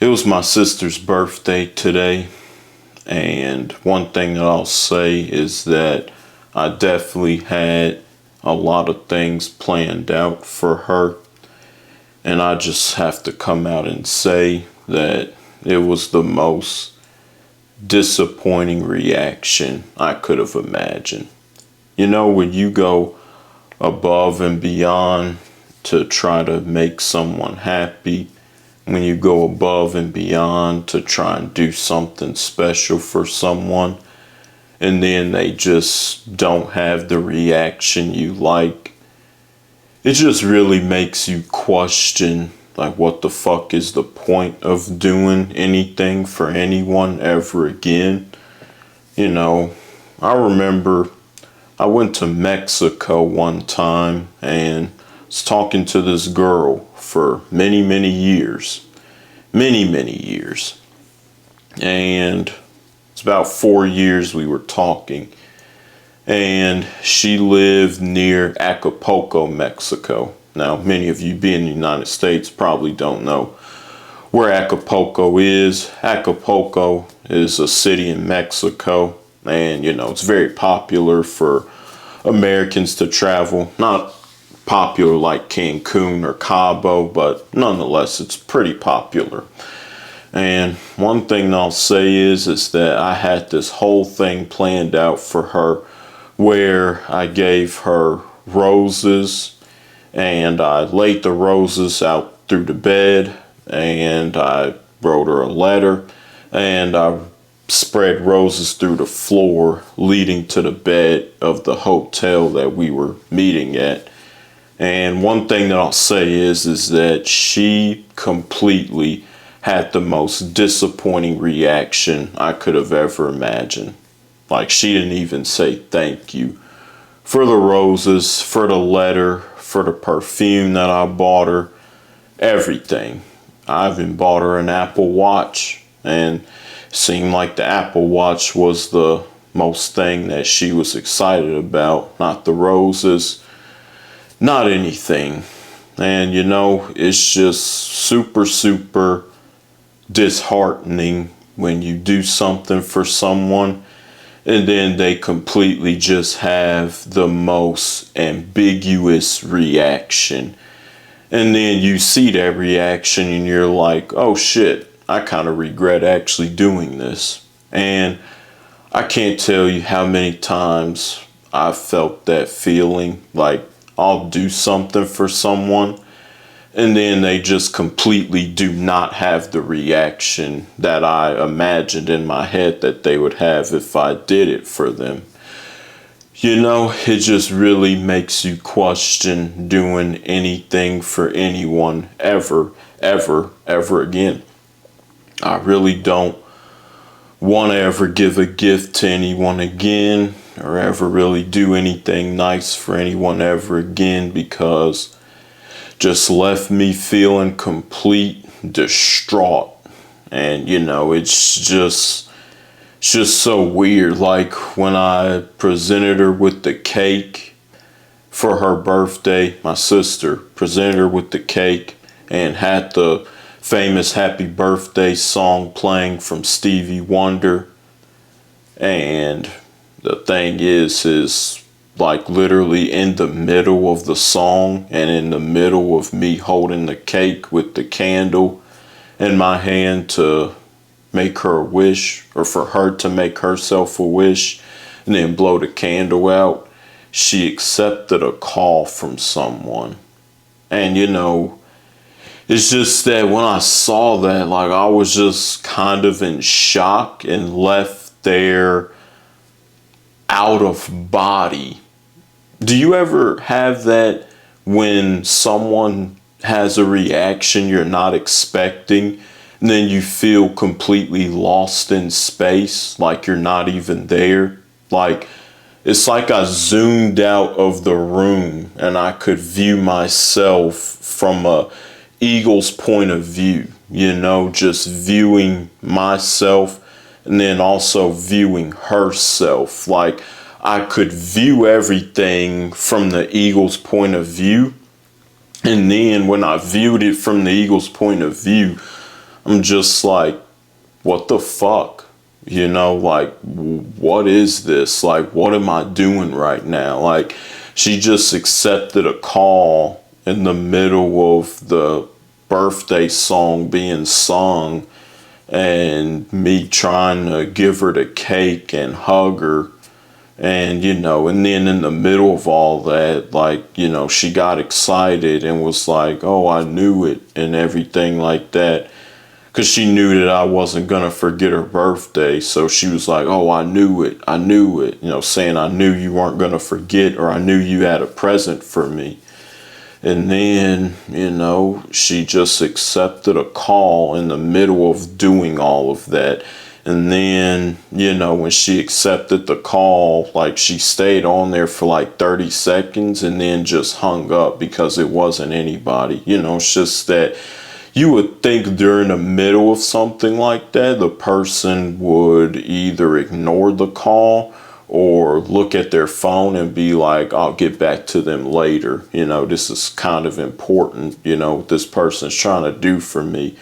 It was my sister's birthday today, and one thing that I'll say is that I definitely had a lot of things planned out for her, and I just have to come out and say that it was the most disappointing reaction I could have imagined. You know, when you go above and beyond to try to make someone happy, when you go above and beyond to try and do something special for someone, and then they just don't have the reaction you like, it just really makes you question, like, what the fuck is the point of doing anything for anyone ever again? You know, I remember I went to Mexico one time and was talking to this girl for many, many years. Many years. And it's about 4 years we were talking. And she lived near Acapulco, Mexico. Now, many of you being in the United States probably don't know where Acapulco is. Acapulco is a city in Mexico. And, you know, it's very popular for Americans to travel. Not popular like Cancun or Cabo, but nonetheless, it's pretty popular. And one thing I'll say is that I had this whole thing planned out for her where I gave her roses and I laid the roses out through the bed and I wrote her a letter and I spread roses through the floor leading to the bed of the hotel that we were meeting at. And one thing that I'll say is that she completely had the most disappointing reaction I could have ever imagined. Like, she didn't even say thank you for the roses, for the letter, for the perfume that I bought her, everything. I even bought her an Apple Watch, and it seemed like the Apple Watch was the most thing that she was excited about, not the roses, not anything. And you know, it's just super disheartening when you do something for someone and then they completely just have the most ambiguous reaction. And then you see that reaction and you're like, oh shit, I kind of regret actually doing this. And I can't tell you how many times I felt that feeling. Like, I'll do something for someone and then they just completely do not have the reaction that I imagined in my head that they would have if I did it for them. You know, it just really makes you question doing anything for anyone ever again. I really don't want to ever give a gift to anyone again or ever really do anything nice for anyone ever again, because just left me feeling complete distraught. And you know, it's just so weird. Like, when I presented her with the cake for her birthday, my sister presented her with the cake and had the famous happy birthday song playing from Stevie Wonder. And the thing is like, literally in the middle of the song and in the middle of me holding the cake with the candle in my hand to make her a wish, or for her to make herself a wish and then blow the candle out, she accepted a call from someone. And you know, it's just that when I saw that, like, I was just kind of in shock and left there out of body. Do you ever have that when someone has a reaction you're not expecting, and then you feel completely lost in space, like you're not even there? Like, it's like I zoomed out of the room and I could view myself from a eagle's point of view, you know, just viewing myself and then also viewing herself. Like, I could view everything from the eagle's point of view. And then when I viewed it from the eagle's point of view, I'm just like, what the fuck? You know, like, what is this? Like, what am I doing right now? Like, she just accepted a call in the middle of the birthday song being sung, and me trying to give her the cake and hug her. And, you know, and then in the middle of all that, like, you know, she got excited and was like, oh, I knew it and everything like that. Because she knew that I wasn't going to forget her birthday. So she was like, oh, I knew it. I knew it. You know, saying I knew you weren't going to forget, or I knew you had a present for me. And then, you know, she just accepted a call in the middle of doing all of that. And then, you know, when she accepted the call, like, she stayed on there for like 30 seconds and then just hung up because it wasn't anybody. You know, it's just that you would think during the middle of something like that, the person would either ignore the call or look at their phone and be like, I'll get back to them later. You know, this is kind of important, you know, what this person's trying to do for me.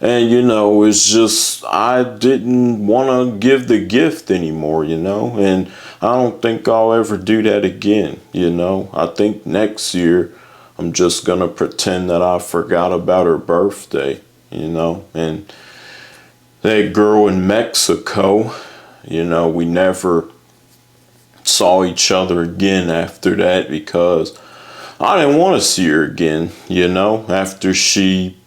And, you know, it's just, I didn't want to give the gift anymore, you know, and I don't think I'll ever do that again, you know. I think next year I'm just going to pretend that I forgot about her birthday, you know. And that girl in Mexico, you know, we never saw each other again after that because I didn't want to see her again, you know, after she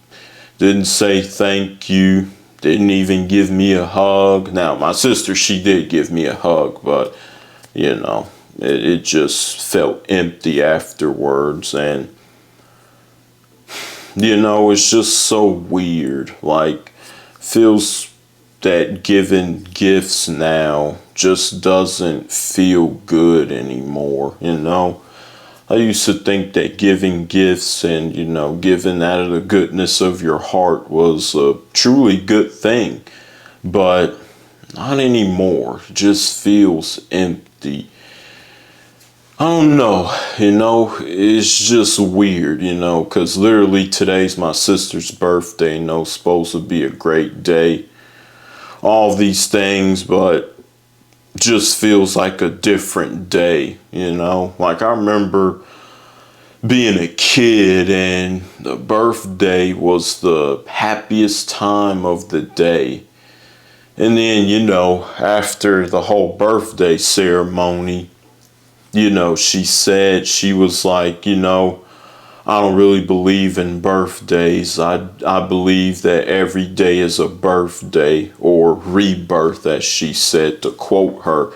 didn't say thank you, didn't even give me a hug. Now, my sister, she did give me a hug, but, you know, it just felt empty afterwards. And, you know, it's just so weird. Like, feels that giving gifts now just doesn't feel good anymore, you know. I used to think that giving gifts and, you know, giving out of the goodness of your heart was a truly good thing, but not anymore. It just feels empty. I don't know, you know, it's just weird, you know, because literally today's my sister's birthday, you know, it's supposed to be a great day. All these things, but just feels like a different day, you know. Like, I remember being a kid and the birthday was the happiest time of the day. And then, you know, after the whole birthday ceremony, you know, she said, she was like, you know, I don't really believe in birthdays. I believe that every day is a birthday, or rebirth, as she said, to quote her.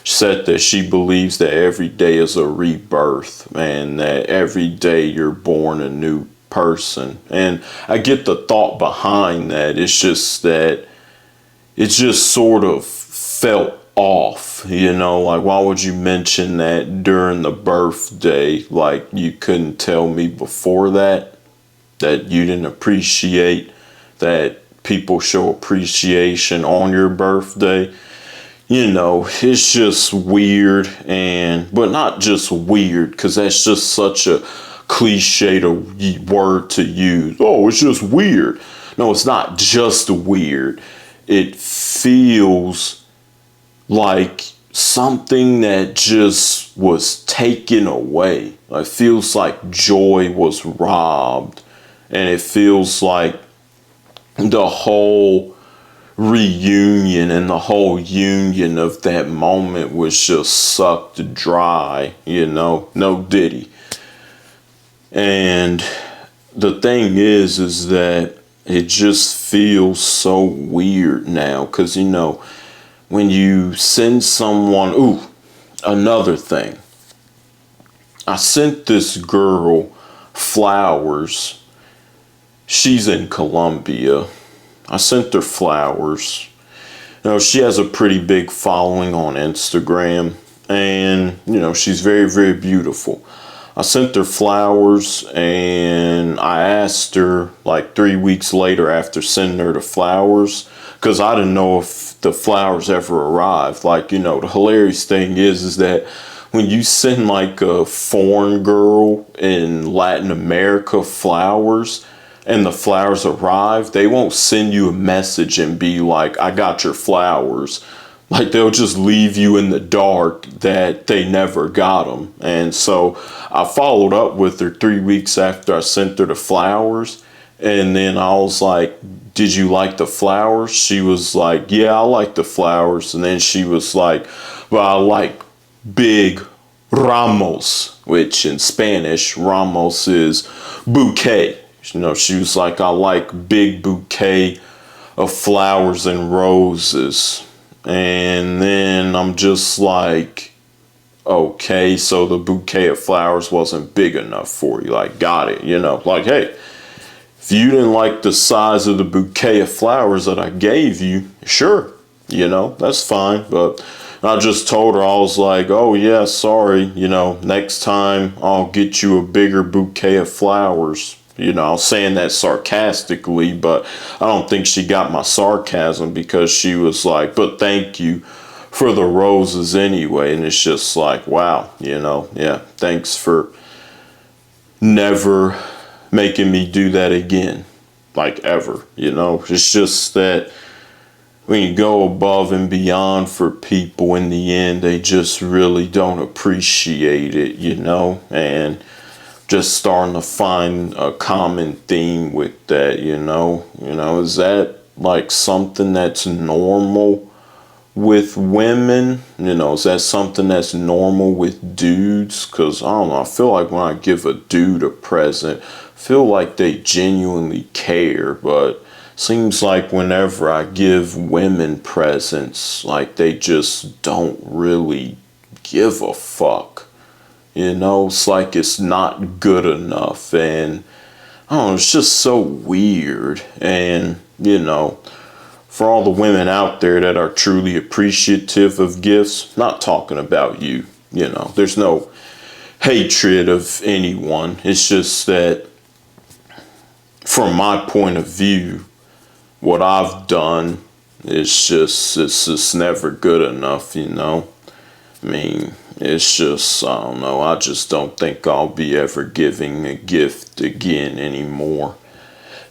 She said that she believes that every day is a rebirth, and that every day you're born a new person. And I get the thought behind that. It's just that it just sort of felt off, you know, like, why would you mention that during the birthday? Like, you couldn't tell me before that you didn't appreciate that people show appreciation on your birthday. You know, it's just weird. And but not just weird, because that's just such a cliche word to use. Oh, it's just weird. No, it's not just weird. It feels like something that just was taken away. It feels like joy was robbed, and it feels like the whole reunion and the whole union of that moment was just sucked dry, you know, no diddy. And the thing is that it just feels so weird now, because, you know, when you send someone, another thing. I sent this girl flowers. She's in Colombia. I sent her flowers. You know, she has a pretty big following on Instagram, and, you know, she's very, very beautiful. I sent her flowers, and I asked her like 3 weeks later after sending her the flowers, because I didn't know if the flowers ever arrived. Like, you know, the hilarious thing is that when you send like a foreign girl in Latin America flowers, and the flowers arrive, they won't send you a message and be like, I got your flowers. Like, they'll just leave you in the dark that they never got them. And so I followed up with her 3 weeks after I sent her the flowers. And then I was like, did you like the flowers? She was like, yeah, I like the flowers. And then she was like, well, I like big ramos, which in Spanish, ramos is bouquet. You know, she was like, I like big bouquet of flowers and roses. And then I'm just like, okay, so the bouquet of flowers wasn't big enough for you. Like, got it, you know, like, hey, if you didn't like the size of the bouquet of flowers that I gave you, sure, you know, that's fine. But I just told her, I was like, oh yeah, sorry, you know, next time I'll get you a bigger bouquet of flowers. You know, I was saying that sarcastically, but I don't think she got my sarcasm, because she was like, but thank you for the roses anyway. And it's just like, wow, you know, yeah, thanks for never making me do that again, like ever, you know. It's just that when you go above and beyond for people, in the end, they just really don't appreciate it, you know. And just starting to find a common theme with that, you know. You know, is that like something that's normal with women? You know, is that something that's normal with dudes? Because I don't know, I feel like when I give a dude a present, I feel like they genuinely care. But seems like whenever I give women presents, like they just don't really give a fuck. You know, it's like it's not good enough. And I don't know, it's just so weird. And, you know, for all the women out there that are truly appreciative of gifts, not talking about you, you know, there's no hatred of anyone. It's just that from my point of view, what I've done is just, it's just never good enough, you know. I mean, it's just, I don't know, I just don't think I'll be ever giving a gift again anymore,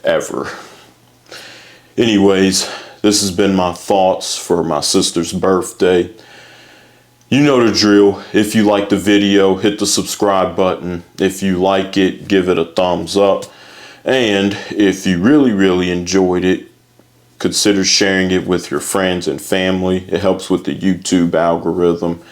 ever. Anyways, this has been my thoughts for my sister's birthday. You know the drill. If you like the video, hit the subscribe button. If you like it, give it a thumbs up. And if you really, really enjoyed it, consider sharing it with your friends and family. It helps with the YouTube algorithm.